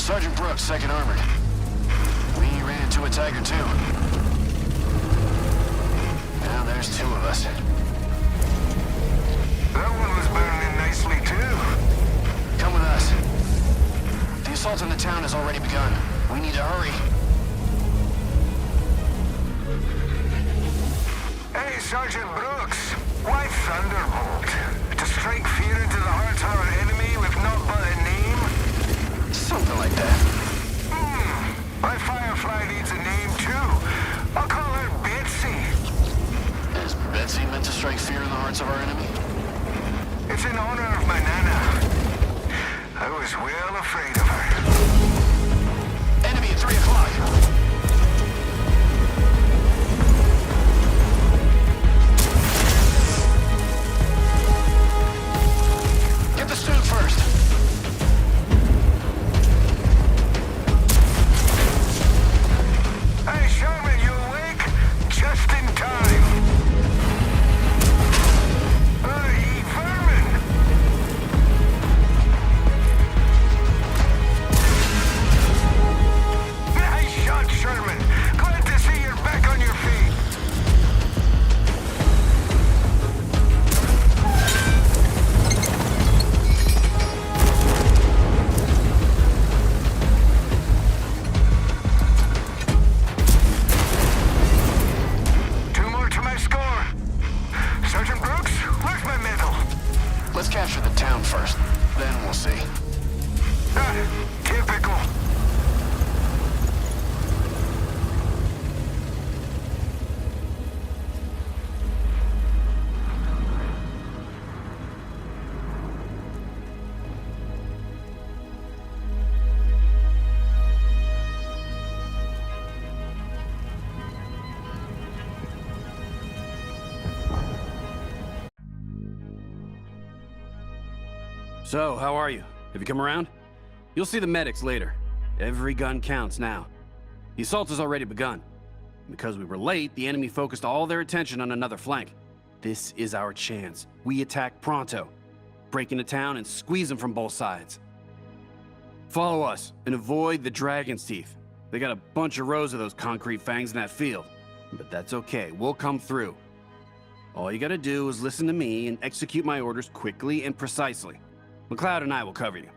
Sergeant Brooks, 2nd Armored. We ran into a Tiger, too. Now there's 2 of us. That one was burning nicely, too. Come with us. The assault on the town has already begun. We need to hurry. Hey, Sergeant Brooks. Why Thunderbolt? To strike fear into the hearts of our enemy with not but a name? Something like that. My Firefly needs a name, too. I'll call her Betsy. Is Betsy meant to strike fear in the hearts of our enemy? It's in honor of my Nana. I was well afraid of her. Enemy at 3 o'clock. Get the stew first. Hey, Sherman, you awake? Just in time. Hey, vermin! Nice shot, Sherman. Glad to see you're back on your feet. Two more to my score. Sergeant Brooks, where's my medal? Let's capture the town first. Then we'll see. Typical. So, how are you? Have you come around? You'll see the medics later. Every gun counts now. The assault has already begun. Because we were late, the enemy focused all their attention on another flank. This is our chance. We attack pronto. Break into town and squeeze them from both sides. Follow us and avoid the dragon's teeth. They got a bunch of rows of those concrete fangs in that field. But that's okay, we'll come through. All you gotta do is listen to me and execute my orders quickly and precisely. McLeod and I will cover you.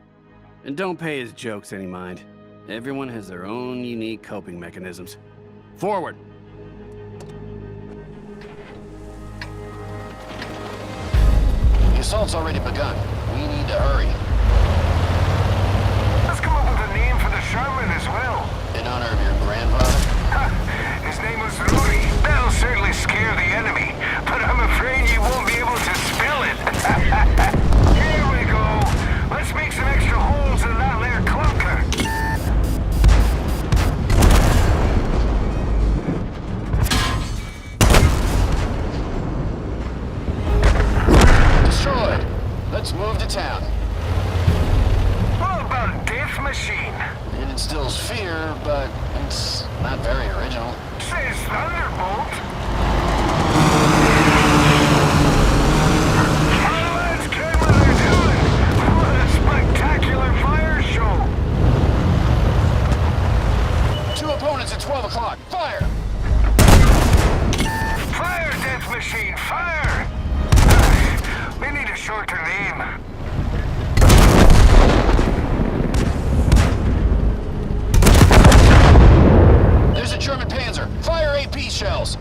And don't pay his jokes any mind. Everyone has their own unique coping mechanisms. Forward! The assault's already begun. We need to hurry. Let's come up with a name for the Sherman as well. In honor of your grandfather? His name was Rudy. That'll certainly scare the enemy, but I'm afraid you won't be able to spell it. Here we go. Let's make some extra holes in that there clunker. Destroyed. Let's move to town. What about Death Machine? It instills fear, but it's not very original. Says Thunderbolt. Avalanche, Ken, what they're doing? What a spectacular fire show. 2 opponents at 12 o'clock. Fire! Fire, Death Machine, fire! We need a shorter name. There's a German Panzer. Fire AP shells.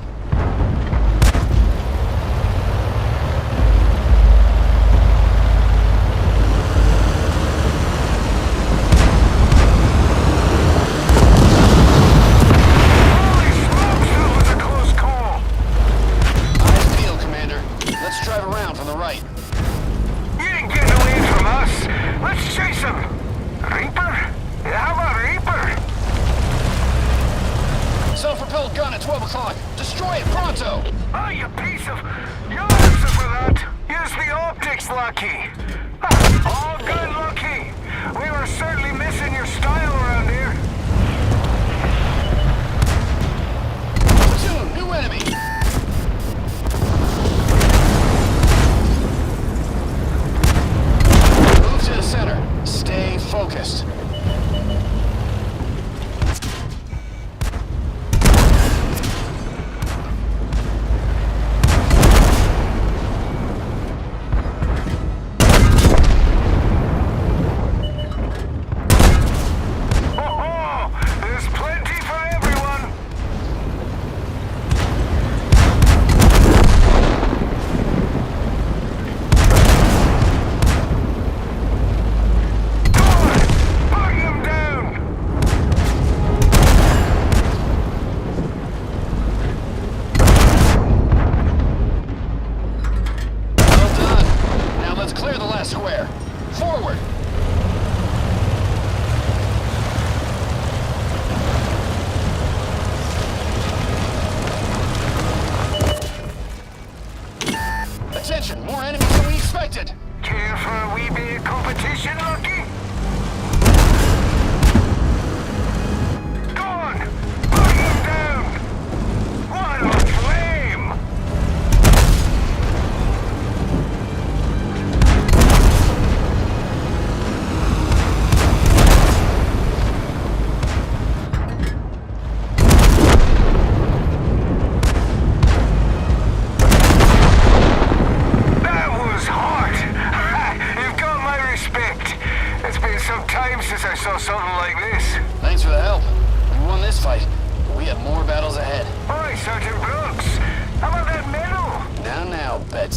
Holy smokes, that was a close call. Eyes peeled, Commander. Let's drive around from the right. You ain't getting away from us. Let's chase him. Reaper? How about Reaper? Self-propelled gun at 12 o'clock. Destroy it pronto! Oh, you piece of... You'll answer for that. Use the optics, Lucky. All good, Lucky. We were certainly missing your style around here. Platoon, new enemy! Move to the center. Stay focused.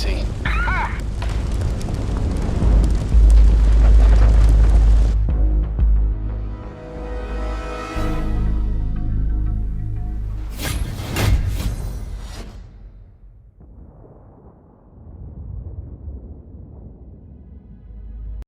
see.